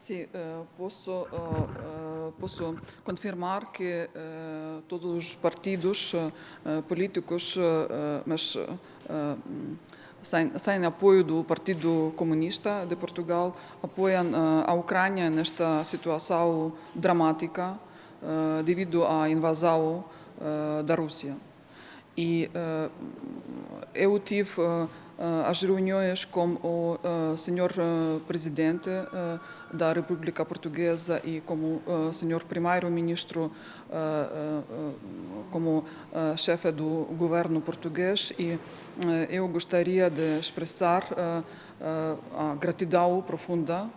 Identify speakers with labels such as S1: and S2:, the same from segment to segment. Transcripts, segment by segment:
S1: Sim, posso confirmar que todos os partidos políticos, mas sem apoio do Partido Comunista de Portugal, apoiam a Ucrânia nesta situação dramática devido à invasão da Rússia. E eu tive as reuniões com o senhor presidente da República Portuguesa e como senhor primeiro-ministro, como chefe do governo português, e eu gostaria de expressar a gratidão profunda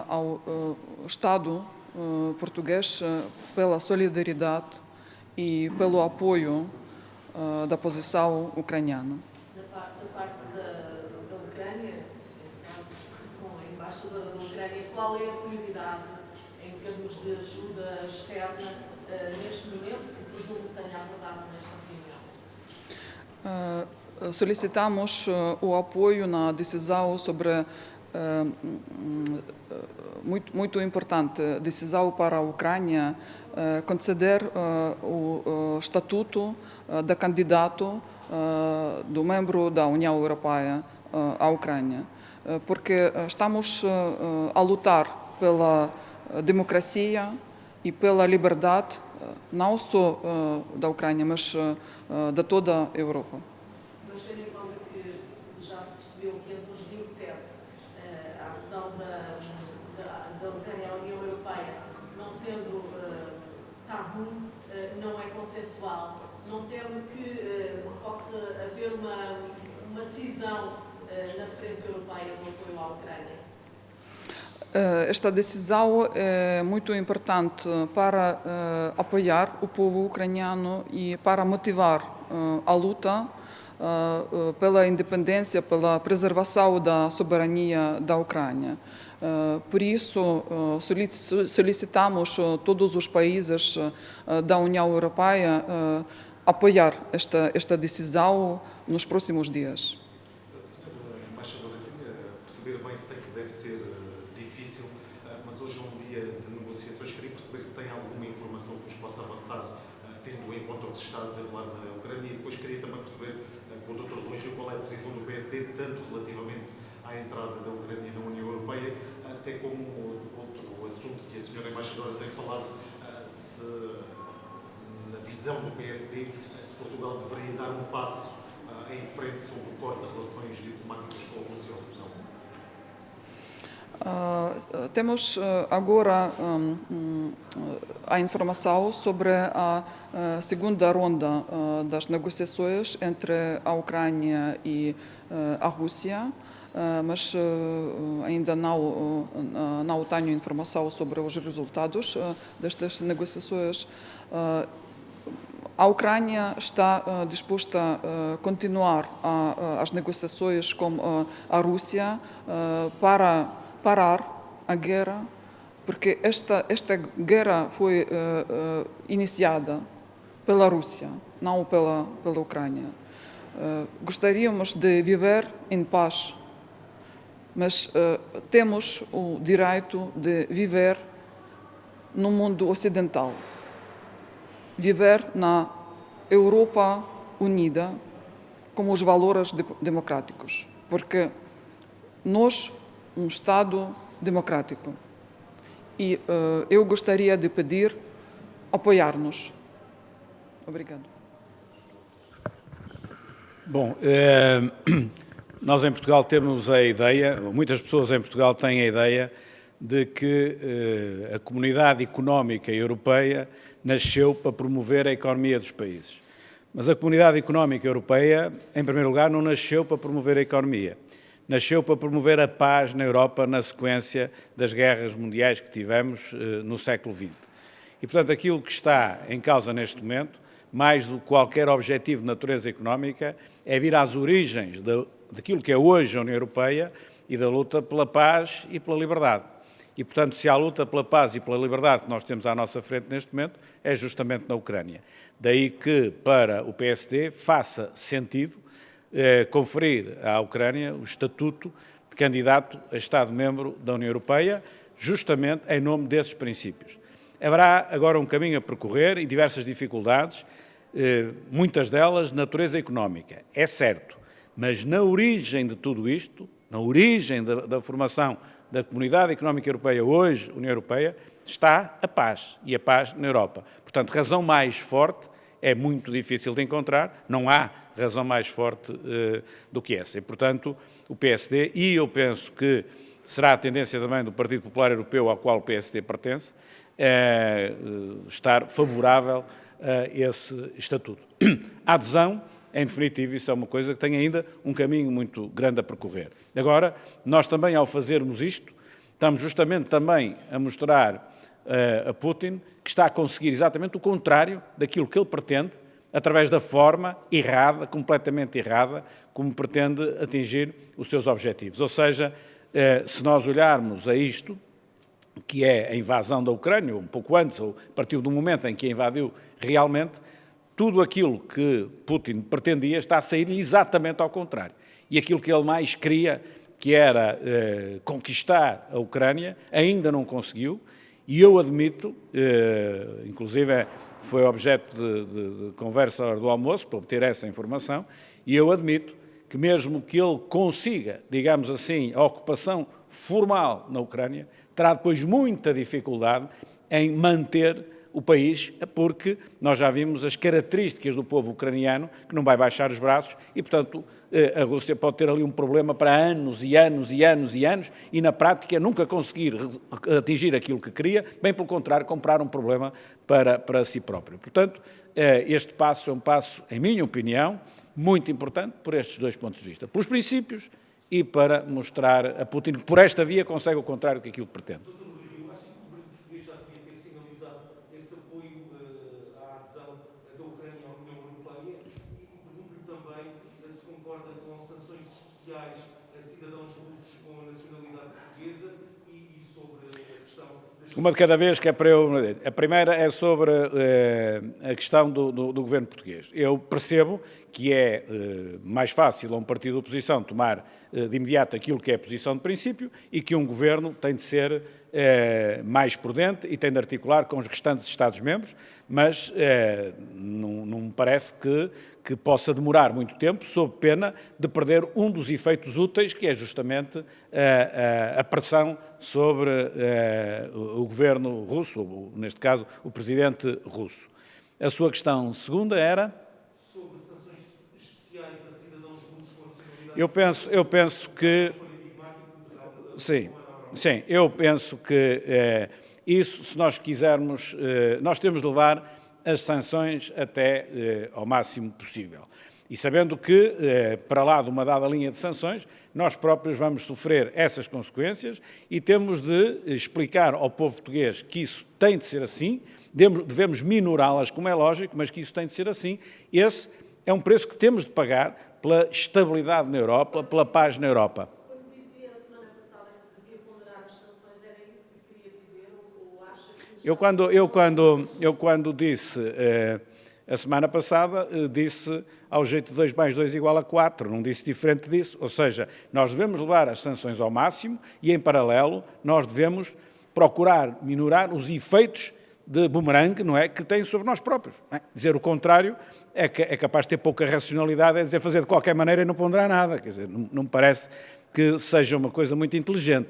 S1: ao Estado português pela solidariedade e pelo apoio da posição ucraniana.
S2: Da parte da Ucrânia, neste caso, com a embaixadora da Ucrânia, qual é a prioridade em termos de ajuda externa neste momento, que presumo que tenha abordado nesta reunião?
S1: Solicitamos o apoio na decisão sobre muito importante decisão para a Ucrânia conceder o estatuto de candidato do membro da União Europeia à Ucrânia, porque estamos a lutar pela democracia e pela liberdade, não só da Ucrânia, mas de toda a Europa.
S2: Mas tendo em conta que já se percebeu que entre os 27 a adesão da Ucrânia à União Europeia, não sendo tabu, não é consensual, não temo que possa haver uma cisão na frente europeia no apoio à Ucrânia?
S1: Esta decisão é muito importante para apoiar o povo ucraniano e para motivar a luta pela independência, pela preservação da soberania da Ucrânia. Por isso, solicitamos todos os países da União Europeia apoiar esta decisão nos próximos dias.
S3: Senhora Embaixadora, queria perceber bem, sei que deve ser difícil, mas hoje é um dia de negociações. Queria perceber se tem alguma informação que nos possa avançar, tendo em conta o que se está a desenrolar na Ucrânia, e depois queria também perceber com o Dr. Dom Henrique qual é a posição do PSD, tanto relativamente à entrada da Ucrânia na União Europeia, até como outro assunto que a senhora Embaixadora tem falado, se na visão do PSD, se Portugal deveria dar um passo em frente sobre o corte de relações diplomáticas com a Rússia ou se não.
S1: Temos agora a informação sobre a segunda ronda das negociações entre a Ucrânia e a Rússia, mas ainda não tenho informação sobre os resultados destas negociações. A Ucrânia está disposta a continuar as negociações com a Rússia para parar a guerra, porque esta guerra foi iniciada pela Rússia, não pela Ucrânia. Gostaríamos de viver em paz, mas temos o direito de viver no mundo ocidental, viver na Europa unida com os valores democráticos, porque nós um Estado democrático. E eu gostaria de pedir apoiar-nos. Obrigado.
S4: Bom, nós em Portugal temos a ideia, muitas pessoas em Portugal têm a ideia de que a Comunidade Económica Europeia nasceu para promover a economia dos países. Mas a Comunidade Económica Europeia, em primeiro lugar, não nasceu para promover a economia. Nasceu para promover a paz na Europa na sequência das guerras mundiais que tivemos no século XX. E, portanto, aquilo que está em causa neste momento, mais do que qualquer objetivo de natureza económica, é vir às origens daquilo que é hoje a União Europeia e da luta pela paz e pela liberdade. E, portanto, se há luta pela paz e pela liberdade que nós temos à nossa frente neste momento, é justamente na Ucrânia. Daí que, para o PSD, faça sentido conferir à Ucrânia o estatuto de candidato a Estado-membro da União Europeia, justamente em nome desses princípios. Haverá agora um caminho a percorrer e diversas dificuldades, muitas delas de natureza económica, é certo, mas na origem de tudo isto, na origem da formação da Comunidade Económica Europeia, hoje União Europeia, está a paz, e a paz na Europa. Portanto, razão mais forte é muito difícil de encontrar, não há razão mais forte do que essa. E, portanto, o PSD, e eu penso que será a tendência também do Partido Popular Europeu, ao qual o PSD pertence, estar favorável a esse estatuto. A adesão, em definitivo, isso é uma coisa que tem ainda um caminho muito grande a percorrer. Agora, nós também, ao fazermos isto, estamos justamente também a mostrar a Putin que está a conseguir exatamente o contrário daquilo que ele pretende, através da forma errada, completamente errada, como pretende atingir os seus objetivos. Ou seja, se nós olharmos a isto, que é a invasão da Ucrânia, um pouco antes, ou a partir do momento em que a invadiu realmente, tudo aquilo que Putin pretendia está a sair exatamente ao contrário. E aquilo que ele mais queria, que era conquistar a Ucrânia, ainda não conseguiu, e eu admito, inclusive foi objeto de conversa à hora do almoço, para obter essa informação, e eu admito que mesmo que ele consiga, digamos assim, a ocupação formal na Ucrânia, terá depois muita dificuldade em manter o país, porque nós já vimos as características do povo ucraniano, que não vai baixar os braços, e, portanto, a Rússia pode ter ali um problema para anos e anos e anos e anos, e, na prática, nunca conseguir atingir aquilo que queria, bem pelo contrário, comprar um problema para si próprio. Portanto, este passo é um passo, em minha opinião, muito importante por estes dois pontos de vista, pelos princípios e para mostrar a Putin que, por esta via, consegue o contrário daquilo que pretende. Uma de cada vez, que é para eu... A primeira é sobre a questão do governo português. Eu percebo que é mais fácil a um partido de oposição tomar de imediato aquilo que é a posição de princípio e que um governo tem de ser mais prudente e tem de articular com os restantes Estados-membros, mas não me parece que possa demorar muito tempo, sob pena de perder um dos efeitos úteis, que é justamente a pressão sobre o governo russo, ou, neste caso, o presidente russo. A sua questão segunda era? Sobre sanções especiais a cidadãos russos com nacionalidade. Eu penso que... Sim, eu penso que isso, se nós quisermos, nós temos de levar as sanções até ao máximo possível. E sabendo que, para lá de uma dada linha de sanções, nós próprios vamos sofrer essas consequências e temos de explicar ao povo português que isso tem de ser assim, devemos minorá-las, como é lógico, mas que isso tem de ser assim. Esse é um preço que temos de pagar pela estabilidade na Europa, pela paz na Europa. Eu quando disse, a semana passada, disse ao jeito de 2 mais 2 igual a 4, não disse diferente disso. Ou seja, nós devemos levar as sanções ao máximo e, em paralelo, nós devemos procurar minorar os efeitos de bumerangue, não é, que têm sobre nós próprios. Não é? Dizer o contrário é capaz de ter pouca racionalidade, é dizer fazer de qualquer maneira e não ponderar nada. Quer dizer, não me parece que seja uma coisa muito inteligente.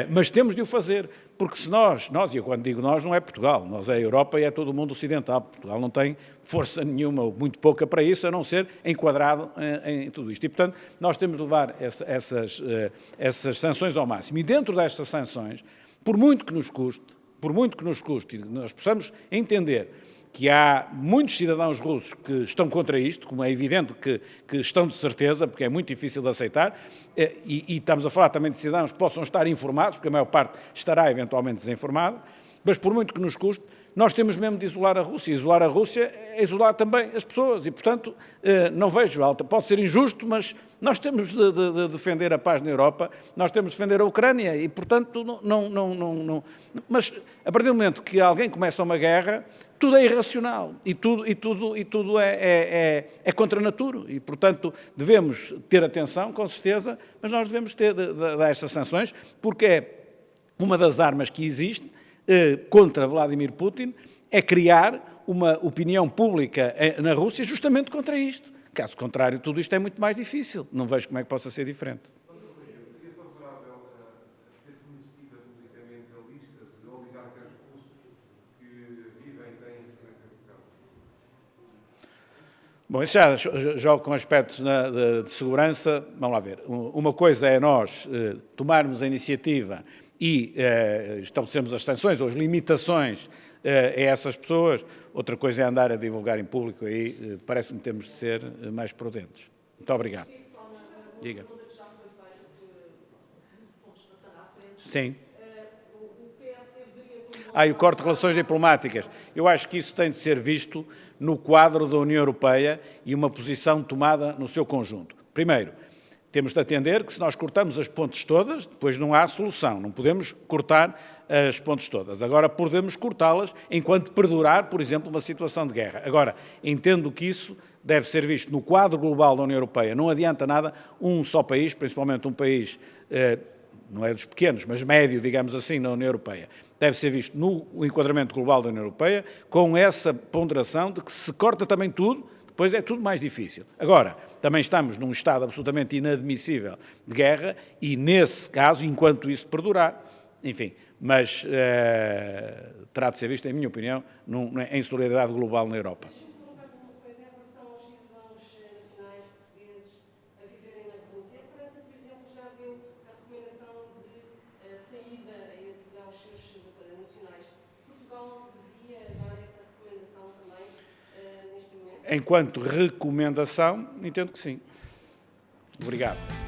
S4: Mas temos de o fazer, porque se nós, e eu quando digo nós, não é Portugal, nós é a Europa e é todo o mundo ocidental. Portugal não tem força nenhuma, ou muito pouca para isso, a não ser enquadrado em tudo isto. E, portanto, nós temos de levar essas sanções ao máximo. E dentro destas sanções, por muito que nos custe, e nós possamos entender que há muitos cidadãos russos que estão contra isto, como é evidente que estão de certeza, porque é muito difícil de aceitar, e estamos a falar também de cidadãos que possam estar informados, porque a maior parte estará eventualmente desinformada, mas por muito que nos custe, nós temos mesmo de isolar a Rússia. Isolar a Rússia é isolar também as pessoas e, portanto, não vejo, pode ser injusto, mas nós temos de defender a paz na Europa, nós temos de defender a Ucrânia e, portanto, não. Mas, a partir do momento que alguém começa uma guerra, tudo é irracional e tudo é contra a natura e, portanto, devemos ter atenção, com certeza, mas nós devemos ter de dar estas sanções, porque uma das armas que existe contra Vladimir Putin é criar uma opinião pública na Rússia justamente contra isto. Caso contrário, tudo isto é muito mais difícil. Não vejo como é que possa ser diferente.
S5: Se é favorável a ser conhecida publicamente a lista de oligarcas russos que vivem e têm influência em Portugal?
S4: Bom, isso já jogo com aspectos de segurança. Vamos lá ver. Uma coisa é nós tomarmos a iniciativa e estabelecemos as sanções ou as limitações a essas pessoas. Outra coisa é andar a divulgar em público, aí parece-me que temos de ser mais prudentes. Muito obrigado. Diga. Sim. E o corte de relações diplomáticas. Eu acho que isso tem de ser visto no quadro da União Europeia e uma posição tomada no seu conjunto. Primeiro, temos de atender que se nós cortamos as pontes todas, depois não há solução, não podemos cortar as pontes todas. Agora, podemos cortá-las enquanto perdurar, por exemplo, uma situação de guerra. Agora, entendo que isso deve ser visto no quadro global da União Europeia. Não adianta nada um só país, principalmente um país, não é dos pequenos, mas médio, digamos assim, na União Europeia. Deve ser visto no enquadramento global da União Europeia, com essa ponderação de que se corta também tudo, depois é tudo mais difícil. Agora, também estamos num estado absolutamente inadmissível de guerra e, nesse caso, enquanto isso perdurar, enfim, mas terá de ser visto, em minha opinião, em solidariedade global na Europa.
S2: Deixa-me perguntar uma coisa em relação aos cidadãos nacionais portugueses a viverem na Rússia. A França, por exemplo, já deu a recomendação de saída a esses aos seus cidadãos nacionais. Portugal deveria dar essa recomendação também neste momento?
S4: Enquanto recomendação, entendo que sim. Obrigado.